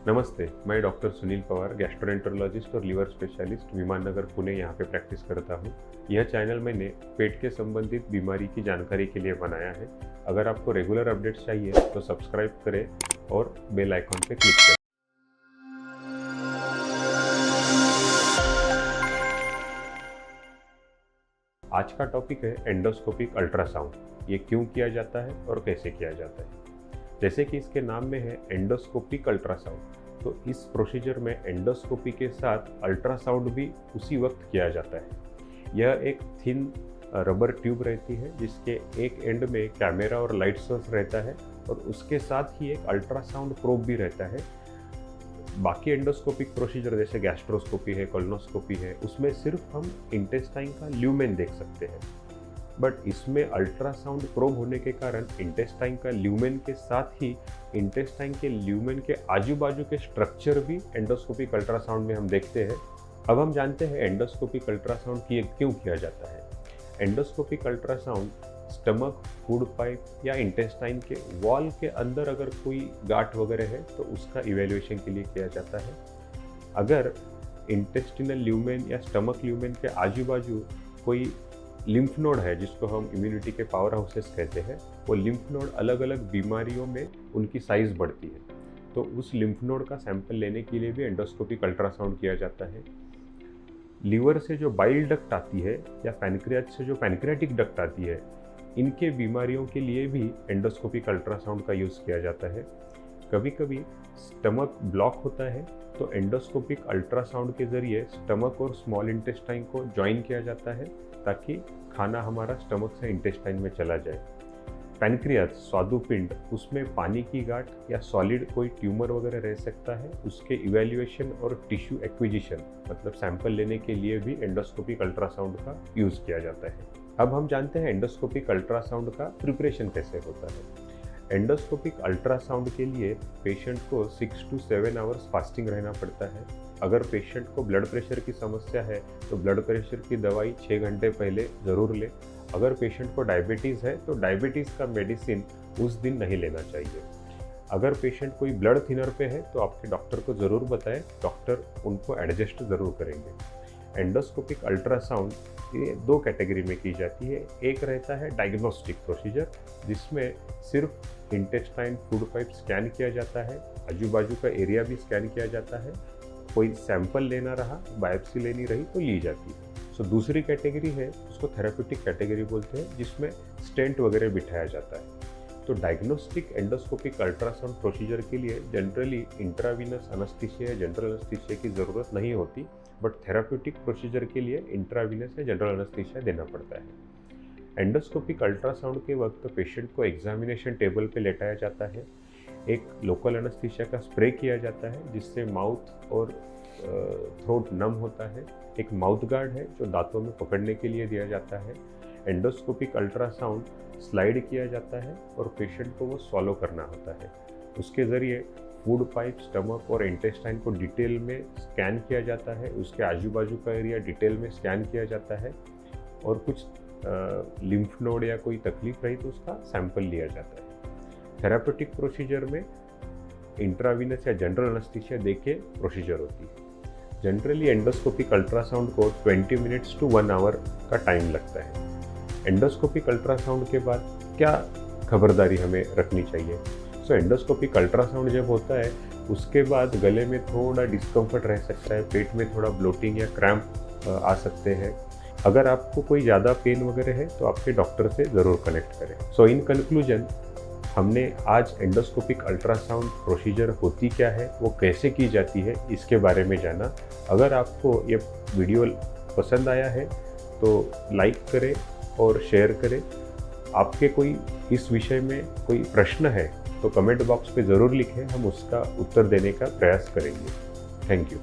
नमस्ते, मैं doctor Sunil Pawar, gastroenterologist और लीवर स्पेशलिस्ट विमान नगर पुणे यहाँ पे प्रैक्टिस करता हूँ। यह चैनल मैंने पेट के संबंधित बीमारी की जानकारी के लिए बनाया है। अगर आपको रेगुलर अपडेट्स चाहिए तो सब्सक्राइब करें और बेल आइकॉन पे क्लिक करें। आज का टॉपिक है एंडोस्कोपिक अल्ट्रासाउंड। ये क्यों किया जाता है और कैसे किया जाता है। जैसे कि इसके नाम में है एंडोस्कोपिक अल्ट्रासाउंड, तो इस प्रोसीजर में एंडोस्कोपी के साथ अल्ट्रासाउंड भी उसी वक्त किया जाता है। यह एक थिन रबर ट्यूब रहती है जिसके एक एंड में कैमरा और लाइट सोर्स रहता है और उसके साथ ही एक अल्ट्रासाउंड प्रोब भी रहता है। बाकी एंडोस्कोपिक प्रोसीजर जैसे गैस्ट्रोस्कोपी है, कोलोनोस्कोपी है, उसमें सिर्फ हम इंटेस्टाइन का ल्यूमेन देख सकते हैं। बट इसमें अल्ट्रासाउंड प्रोब होने के कारण इंटेस्टाइन का ल्यूमेन के साथ ही इंटेस्टाइन के ल्यूमेन के आजू बाजू के स्ट्रक्चर भी एंडोस्कोपिक अल्ट्रासाउंड में हम देखते हैं। अब हम जानते हैं एंडोस्कोपिक अल्ट्रासाउंड क्यों किया जाता है। Endoscopic ultrasound stomach, food pipe या इंटेस्टाइन के वॉल के अंदर अगर कोई गांठ वगैरह है तो उसका इवेल्युएशन के लिए किया जाता है। अगर इंटेस्टिनल ल्यूमेन या स्टमक ल्यूमेन के आजू बाजू कोई लिम्फ नोड है जिसको हम इम्यूनिटी के पावर हाउसेस कहते हैं, वो लिम्फ नोड अलग अलग बीमारियों में उनकी साइज बढ़ती है, तो उस लिम्फ नोड का सैंपल लेने के लिए भी एंडोस्कोपिक अल्ट्रासाउंड किया जाता है। लीवर से जो बाइल डक्ट आती है या पैनक्रियाज से जो पैनक्रियाटिक डक्ट आती है, इनके बीमारियों के लिए भी एंडोस्कोपिक अल्ट्रासाउंड का यूज़ किया जाता है। कभी कभी स्टमक ब्लॉक होता है तो एंडोस्कोपिक अल्ट्रासाउंड के ज़रिए स्टमक और स्मॉल इंटेस्टाइन को ज्वाइन किया जाता है ताकि खाना हमारा स्टमक से इंटेस्टाइन में चला जाए। पैनक्रियाज स्वादुपिंड, उसमें पानी की गांठ या सॉलिड कोई ट्यूमर वगैरह रह सकता है, उसके इवैल्यूएशन और टिश्यू एक्विजिशन मतलब सैंपल लेने के लिए भी एंडोस्कोपिक अल्ट्रासाउंड का यूज़ किया जाता है। अब हम जानते हैं एंडोस्कोपिक अल्ट्रासाउंड का प्रिपरेशन कैसे होता है। एंडोस्कोपिक अल्ट्रासाउंड के लिए पेशेंट को 6 to 7 आवर्स फास्टिंग रहना पड़ता है। अगर पेशेंट को ब्लड प्रेशर की समस्या है तो ब्लड प्रेशर की दवाई 6 घंटे पहले ज़रूर ले। अगर पेशेंट को डायबिटीज़ है तो डायबिटीज़ का मेडिसिन उस दिन नहीं लेना चाहिए। अगर पेशेंट कोई ब्लड थिनर पे है तो आपके डॉक्टर को ज़रूर बताएं, डॉक्टर उनको एडजस्ट ज़रूर करेंगे। एंडोस्कोपिक अल्ट्रासाउंड ये 2 कैटेगरी में की जाती है। एक रहता है डायग्नोस्टिक प्रोसीजर जिसमें सिर्फ इंटेस्टाइन, फूड पाइप स्कैन किया जाता है, आजू बाजू का एरिया भी स्कैन किया जाता है, कोई सैंपल लेना रहा, बायोप्सी लेनी रही तो ली जाती है। सो दूसरी कैटेगरी है, उसको थेराप्यूटिक कैटेगरी बोलते हैं, जिसमें स्टेंट वगैरह बिठाया जाता है। तो डायग्नोस्टिक एंडोस्कोपिक अल्ट्रासाउंड प्रोसीजर के लिए जनरली इंट्रावीनस एनेस्थीसिया या जनरल एनेस्थीसिया की ज़रूरत नहीं होती, बट थेराप्यूटिक प्रोसीजर के लिए इंट्रावीनस या जनरल एनेस्थीसिया देना पड़ता है। एंडोस्कोपिक अल्ट्रासाउंड के वक्त पेशेंट को एग्जामिनेशन टेबल पे लेटाया जाता है। एक लोकल एनेस्थीसिया का स्प्रे किया जाता है जिससे माउथ और थ्रोट नम होता है। एक माउथ गार्ड है जो दांतों में पकड़ने के लिए दिया जाता है। एंडोस्कोपिक अल्ट्रासाउंड स्लाइड किया जाता है और पेशेंट को वो स्वॉलो करना होता है। उसके ज़रिए फूड पाइप, स्टमक और इंटेस्टाइन को डिटेल में स्कैन किया जाता है। उसके आजू बाजू का एरिया डिटेल में स्कैन किया जाता है और कुछ लिम्फ नोड या कोई तकलीफ रही तो उसका सैंपल लिया जाता है। थेराप्यूटिक प्रोसीजर में इंट्रावीनस या जनरल एनेस्थीसिया देके प्रोसीजर होती है। जनरली एंडोस्कोपिक अल्ट्रासाउंड को 20 मिनट्स to 1 आवर का टाइम लगता है। एंडोस्कोपिक अल्ट्रासाउंड के बाद क्या खबरदारी हमें रखनी चाहिए। सो एंडोस्कोपिक अल्ट्रासाउंड जब होता है उसके बाद गले में थोड़ा डिस्कम्फर्ट रह सकता है, पेट में थोड़ा ब्लोटिंग या क्रैम्प आ सकते हैं। अगर आपको कोई ज़्यादा पेन वगैरह है तो आपके डॉक्टर से ज़रूर कनेक्ट करें। सो इन कंक्लूजन, हमने आज एंडोस्कोपिक अल्ट्रासाउंड प्रोसीजर होती क्या है, वो कैसे की जाती है, इसके बारे में जाना। अगर आपको ये वीडियो पसंद आया है तो लाइक करें और शेयर करें। आपके कोई इस विषय में कोई प्रश्न है तो कमेंट बॉक्स पे ज़रूर लिखें, हम उसका उत्तर देने का प्रयास करेंगे। Thank you.